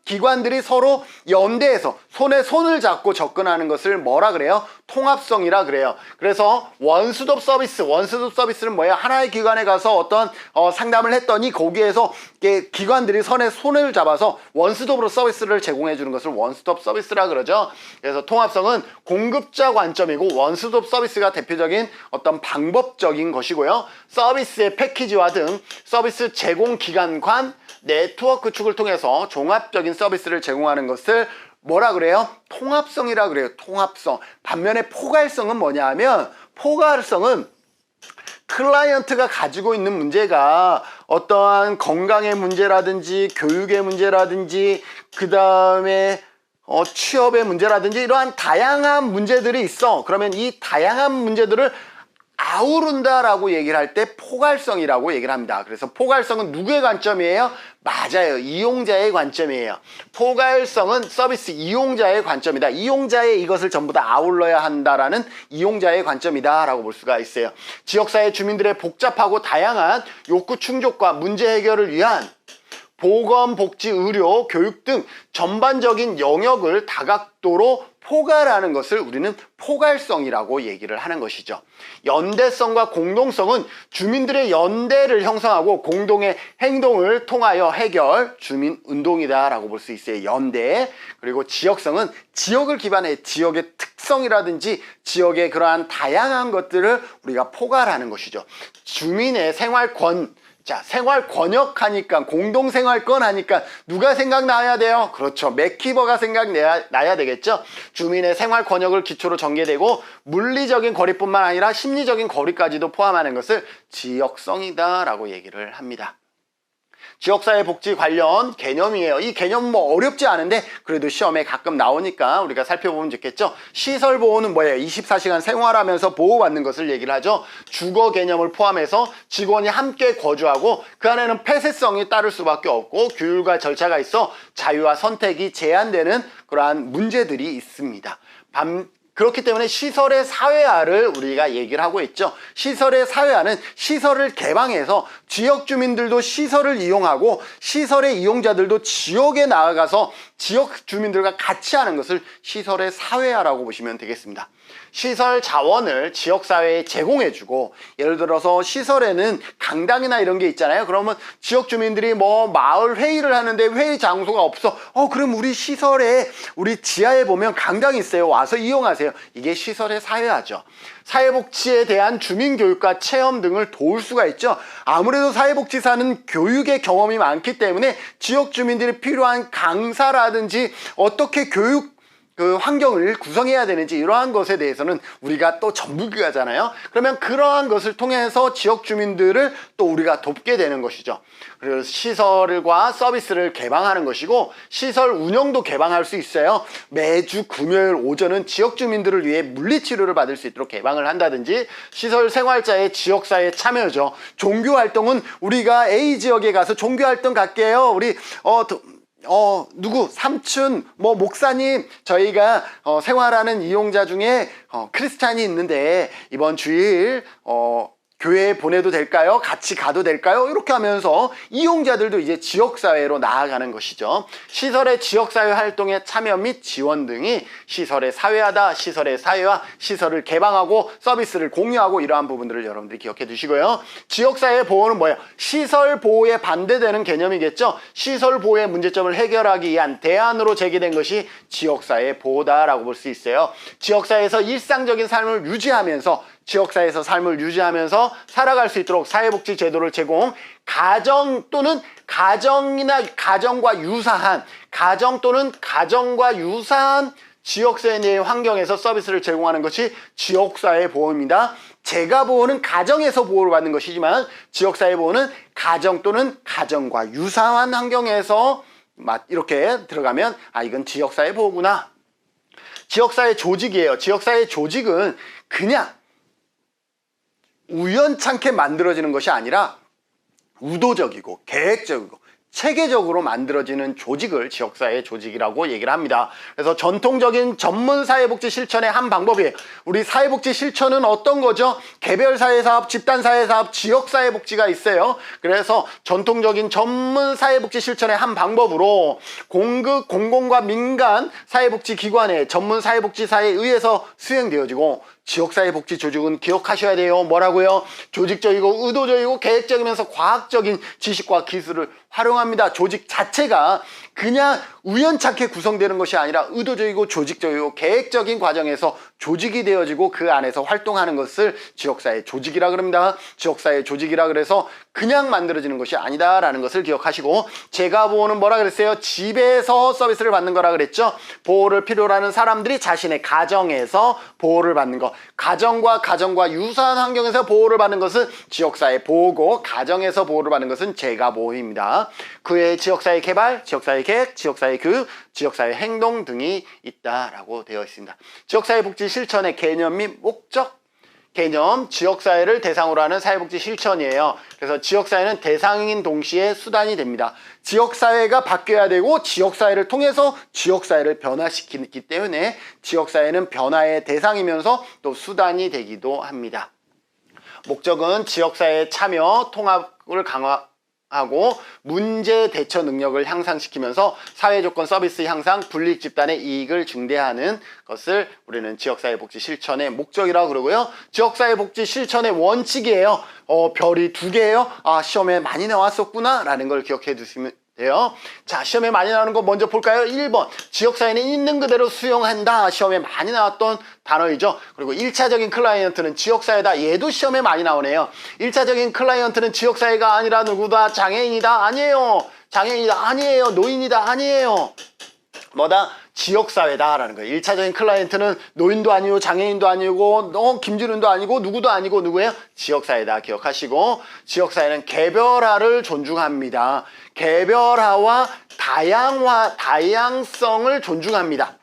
기관들이 서로 연대해서 손에 손을 잡고 접근하는 것을 뭐라 그래요? 통합성이라 그래요. 그래서 원스톱 서비스는 뭐예요? 하나의 기관에 가서 어떤 상담을 했더니 거기에서 기관들이 손을 잡아서 원스톱으로 서비스를 제공해 주는 것을 원스톱 서비스라 그러죠. 그래서 통합성은 공급자 관점이고 원스톱 서비스가 대표적인 어떤 방법적인 것이고요. 서비스의 패키지화 등 서비스 제공 기관 간 네트워크 축을 통해서 종합적인 서비스를 제공하는 것을 뭐라 그래요? 통합성이라 그래요. 통합성. 반면에 포괄성은 뭐냐 하면 포괄성은 클라이언트가 가지고 있는 문제가 어떠한 건강의 문제라든지 교육의 문제라든지 그 다음에 취업의 문제라든지 이러한 다양한 문제들이 있어. 그러면 이 다양한 문제들을 아우른다라고 얘기를 할 때 포괄성이라고 얘기를 합니다. 그래서 포괄성은 누구의 관점이에요? 맞아요. 이용자의 관점이에요. 포괄성은 서비스 이용자의 관점이다. 이용자의 이것을 전부 다 아울러야 한다라는 이용자의 관점이다 라고 볼 수가 있어요. 지역사회 주민들의 복잡하고 다양한 욕구 충족과 문제 해결을 위한 보건, 복지, 의료, 교육 등 전반적인 영역을 다각도로 포괄하는 것을 우리는 포괄성이라고 얘기를 하는 것이죠. 연대성과 공동성은 주민들의 연대를 형성하고 공동의 행동을 통하여 해결, 주민운동이다 라고 볼 수 있어요. 연대. 그리고 지역성은 지역을 기반해 지역의 특성이라든지 지역의 그러한 다양한 것들을 우리가 포괄하는 것이죠. 주민의 생활권, 자, 생활 권역 하니까 공동생활권 하니까 누가 생각나야 돼요? 그렇죠. 맥키버가 생각나야 되겠죠. 주민의 생활 권역을 기초로 전개되고 물리적인 거리뿐만 아니라 심리적인 거리까지도 포함하는 것을 지역성이다 라고 얘기를 합니다. 지역사회 복지 관련 개념이에요. 이 개념은 뭐 어렵지 않은데 그래도 시험에 가끔 나오니까 우리가 살펴보면 좋겠죠. 시설보호는 뭐예요? 24시간 생활하면서 보호받는 것을 얘기를 하죠. 주거 개념을 포함해서 직원이 함께 거주하고 그 안에는 폐쇄성이 따를 수밖에 없고 규율과 절차가 있어 자유와 선택이 제한되는 그러한 문제들이 있습니다. 그렇기 때문에 시설의 사회화를 우리가 얘기를 하고 있죠. 시설의 사회화는 시설을 개방해서 지역 주민들도 시설을 이용하고 시설의 이용자들도 지역에 나아가서 지역 주민들과 같이 하는 것을 시설의 사회화라고 보시면 되겠습니다. 시설 자원을 지역사회에 제공해주고 예를 들어서 시설에는 강당이나 이런 게 있잖아요. 그러면 지역 주민들이 뭐 마을 회의를 하는데 회의 장소가 없어. 그럼 우리 시설에 우리 지하에 보면 강당이 있어요. 와서 이용하세요. 이게 시설의 사회화죠. 사회복지에 대한 주민교육과 체험 등을 도울 수가 있죠. 아무래도 사회복지사는 교육의 경험이 많기 때문에 지역 주민들이 필요한 강사라든지 어떻게 교육 환경을 구성해야 되는지 이러한 것에 대해서는 우리가 또 전문가잖아요. 그러면 그러한 것을 통해서 지역 주민들을 또 우리가 돕게 되는 것이죠. 그래서 시설과 서비스를 개방하는 것이고 시설 운영도 개방할 수 있어요. 매주 금요일 오전은 지역 주민들을 위해 물리치료를 받을 수 있도록 개방을 한다든지 시설 생활자의 지역사회 참여죠. 종교활동은 우리가 A지역에 가서 종교활동 갈게요. 우리 누구 삼촌 목사님 저희가 생활하는 이용자 중에 크리스찬이 있는데 이번 주일 교회에 보내도 될까요? 같이 가도 될까요? 이렇게 하면서 이용자들도 이제 지역사회로 나아가는 것이죠. 시설의 지역사회 활동에 참여 및 지원 등이 시설의 사회화다, 시설의 사회화, 시설을 개방하고 서비스를 공유하고 이러한 부분들을 여러분들이 기억해 두시고요. 지역사회 보호는 뭐예요? 시설 보호에 반대되는 개념이겠죠. 시설 보호의 문제점을 해결하기 위한 대안으로 제기된 것이 지역사회 보호다라고 볼 수 있어요. 지역사회에서 일상적인 삶을 유지하면서 지역사회에서 삶을 유지하면서 살아갈 수 있도록 사회복지 제도를 제공, 가정 또는 가정과 유사한 지역사회 내의 환경에서 서비스를 제공하는 것이 지역사회 보호입니다. 재가 보호는 가정에서 보호를 받는 것이지만 지역사회 보호는 가정 또는 가정과 유사한 환경에서 이렇게 들어가면 이건 지역사회 보호구나. 지역사회 조직이에요. 지역사회 조직은 그냥 우연찮게 만들어지는 것이 아니라 의도적이고 계획적이고 체계적으로 만들어지는 조직을 지역사회 조직이라고 얘기를 합니다. 그래서 전통적인 전문 사회복지 실천의 한 방법이에요. 우리 사회복지 실천은 어떤 거죠? 개별 사회사업, 집단 사회사업, 지역사회복지가 있어요. 그래서 전통적인 전문 사회복지 실천의 한 방법으로 공급, 공공과 민간 사회복지기관의 전문 사회복지사에 의해서 수행되어지고, 지역사회복지 조직은 기억하셔야 돼요. 뭐라고요? 조직적이고 의도적이고 계획적이면서 과학적인 지식과 기술을 활용합니다. 조직 자체가 그냥 우연찮게 구성되는 것이 아니라 의도적이고 조직적이고 계획적인 과정에서 조직이 되어지고 그 안에서 활동하는 것을 지역사회 조직이라 그럽니다. 지역사회 조직이라 그래서 그냥 만들어지는 것이 아니다라는 것을 기억하시고, 제가 보호는 뭐라 그랬어요? 집에서 서비스를 받는 거라 그랬죠. 보호를 필요로 하는 사람들이 자신의 가정에서 보호를 받는 것, 가정과 유사한 환경에서 보호를 받는 것은 지역사회 보호고, 가정에서 보호를 받는 것은 재가 보호입니다. 그 외에 지역사회 개발, 지역사회 계획, 지역사회 교육, 지역사회 행동 등이 있다라고 되어 있습니다. 지역사회 복지 실천의 개념 및 목적, 개념, 지역사회를 대상으로 하는 사회복지 실천이에요. 그래서 지역사회는 대상인 동시에 수단이 됩니다. 지역사회가 바뀌어야 되고 지역사회를 통해서 지역사회를 변화시키기 때문에 지역사회는 변화의 대상이면서 또 수단이 되기도 합니다. 목적은 지역사회의 참여, 통합을 강화하고 문제 대처 능력을 향상시키면서 사회조건 서비스 향상, 불이익 집단의 이익을 증대하는 것을 우리는 지역사회복지 실천의 목적이라고 그러고요. 지역사회복지 실천의 원칙이에요. 별이 2개예요. 아, 시험에 많이 나왔었구나 라는 걸 기억해 두시면 돼요. 자, 시험에 많이 나오는 거 먼저 볼까요? 1번, 지역사회는 있는 그대로 수용한다. 시험에 많이 나왔던 단어이죠. 그리고 1차적인 클라이언트는 지역사회다. 얘도 시험에 많이 나오네요. 1차적인 클라이언트는 지역사회가 아니라 누구다? 장애인이다? 아니에요. 장애인이다? 아니에요. 노인이다? 아니에요. 뭐다? 지역사회다라는 거예요. 1차적인 클라이언트는 노인도 아니고 장애인도 아니고 김준훈도 아니고 누구도 아니고 누구예요? 지역사회다. 기억하시고, 지역사회는 개별화를 존중합니다. 개별화와 다양성을 존중합니다.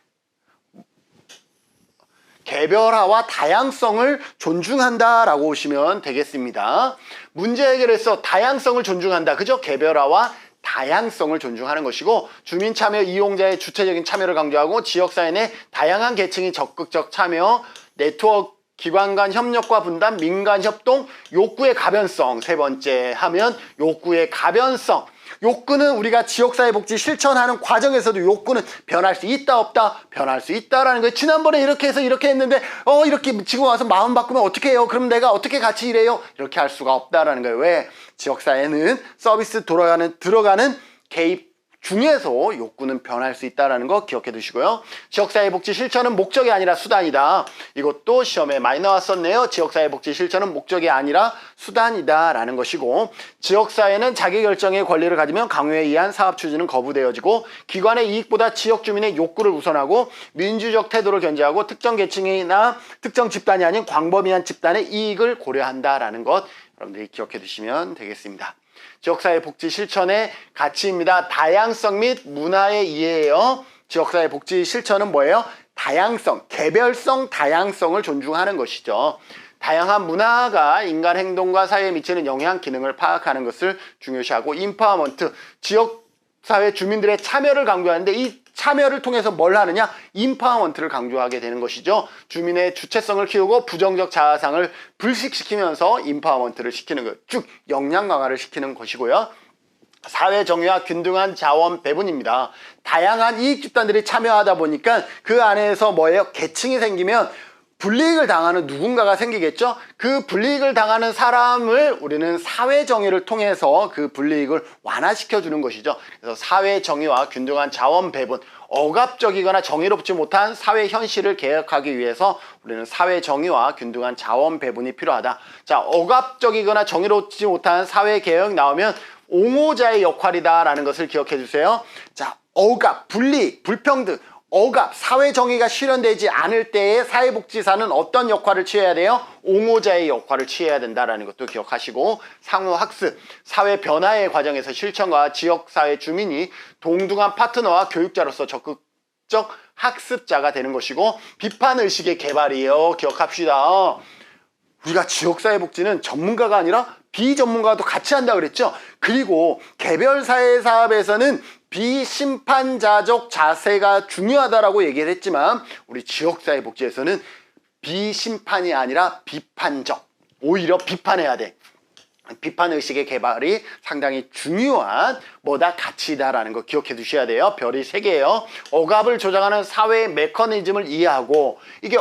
개별화와 다양성을 존중한다라고 보시면 되겠습니다. 문제 해결에서 다양성을 존중한다. 그죠? 개별화와 다양성을 존중하는 것이고, 주민참여 이용자의 주체적인 참여를 강조하고, 지역사회 내 다양한 계층이 적극적 참여, 네트워크 기관 간 협력과 분담, 민간 협동, 욕구의 가변성. 세 번째 하면 욕구의 가변성. 욕구는 우리가 지역사회복지 실천하는 과정에서도 욕구는 변할 수 있다 없다? 변할 수 있다라는 거예요. 지난번에 이렇게 해서 이렇게 했는데 이렇게 지금 와서 마음 바꾸면 어떻게 해요? 그럼 내가 어떻게 같이 일해요? 이렇게 할 수가 없다라는 거예요. 왜? 지역사회는 서비스 들어가는 개입 중에서 욕구는 변할 수 있다는 거 기억해 두시고요. 지역사회복지 실천은 목적이 아니라 수단이다. 이것도 시험에 많이 나왔었네요. 지역사회복지 실천은 목적이 아니라 수단이다 라는 것이고, 지역사회는 자기결정의 권리를 가지면 강요에 의한 사업 추진은 거부되어지고, 기관의 이익보다 지역 주민의 욕구를 우선하고 민주적 태도를 견제하고 특정 계층이나 특정 집단이 아닌 광범위한 집단의 이익을 고려한다라는 것 여러분들이 기억해 두시면 되겠습니다. 지역사회 복지 실천의 가치입니다. 다양성 및 문화의 이해예요. 지역사회 복지 실천은 뭐예요? 다양성, 개별성, 다양성을 존중하는 것이죠. 다양한 문화가 인간 행동과 사회에 미치는 영향, 기능을 파악하는 것을 중요시하고, 인파워먼트, 지역사회 주민들의 참여를 강조하는데, 이 참여를 통해서 뭘 하느냐? 인파워먼트를 강조하게 되는 것이죠. 주민의 주체성을 키우고 부정적 자아상을 불식시키면서 인파워먼트를 시키는 것, 쭉 역량 강화를 시키는 것이고요. 사회 정의와 균등한 자원 배분입니다. 다양한 이익 집단들이 참여하다 보니까 그 안에서 뭐예요? 계층이 생기면 불이익을 당하는 누군가가 생기겠죠. 그 불이익을 당하는 사람을 우리는 사회 정의를 통해서 그 불이익을 완화시켜 주는 것이죠. 그래서 사회 정의와 균등한 자원 배분, 억압적이거나 정의롭지 못한 사회 현실을 개혁하기 위해서 우리는 사회 정의와 균등한 자원 배분이 필요하다. 자, 억압적이거나 정의롭지 못한 사회 개혁 나오면 옹호자의 역할이다라는 것을 기억해 주세요. 자, 억압, 불이익, 불평등, 억압, 사회 정의가 실현되지 않을 때에 사회복지사는 어떤 역할을 취해야 돼요? 옹호자의 역할을 취해야 된다는 것도 기억하시고, 상호학습, 사회 변화의 과정에서 실천과 지역사회 주민이 동등한 파트너와 교육자로서 적극적 학습자가 되는 것이고, 비판의식의 개발이에요. 기억합시다. 우리가 지역사회복지는 전문가가 아니라 비전문가도 같이 한다 그랬죠. 그리고 개별 사회 사업에서는 비심판자적 자세가 중요하다라고 얘기를 했지만 우리 지역사회 복지에서는 비심판이 아니라 비판적, 오히려 비판해야 돼. 비판의식의 개발이 상당히 중요한 가치다라는 거 기억해 두셔야 돼요. 별이 3개예요. 억압을 조장하는 사회의 메커니즘을 이해하고, 이게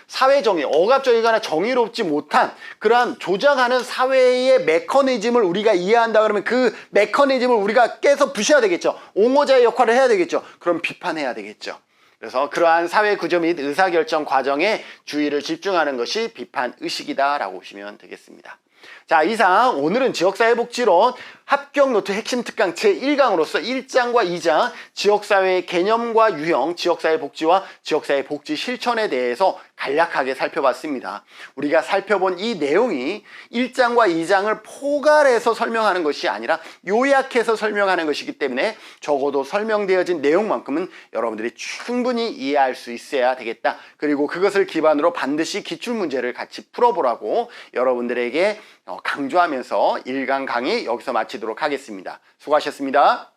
사회정의, 억압적이거나 정의롭지 못한 그러한 조장하는 사회의 메커니즘을 우리가 이해한다 그러면 그 메커니즘을 우리가 깨서 부셔야 되겠죠. 옹호자의 역할을 해야 되겠죠. 그럼 비판해야 되겠죠. 그래서 그러한 사회 구조 및 의사결정 과정에 주의를 집중하는 것이 비판의식이다라고 보시면 되겠습니다. 자, 이상 오늘은 지역사회복지론 합격노트 핵심 특강 제1강으로서 1장과 2장 지역사회의 개념과 유형, 지역사회 복지와 지역사회 복지 실천에 대해서 간략하게 살펴봤습니다. 우리가 살펴본 이 내용이 1장과 2장을 포괄해서 설명하는 것이 아니라 요약해서 설명하는 것이기 때문에 적어도 설명되어진 내용만큼은 여러분들이 충분히 이해할 수 있어야 되겠다. 그리고 그것을 기반으로 반드시 기출문제를 같이 풀어보라고 여러분들에게 강조하면서 1강 강의 여기서 마치도록 하겠습니다. 수고하셨습니다.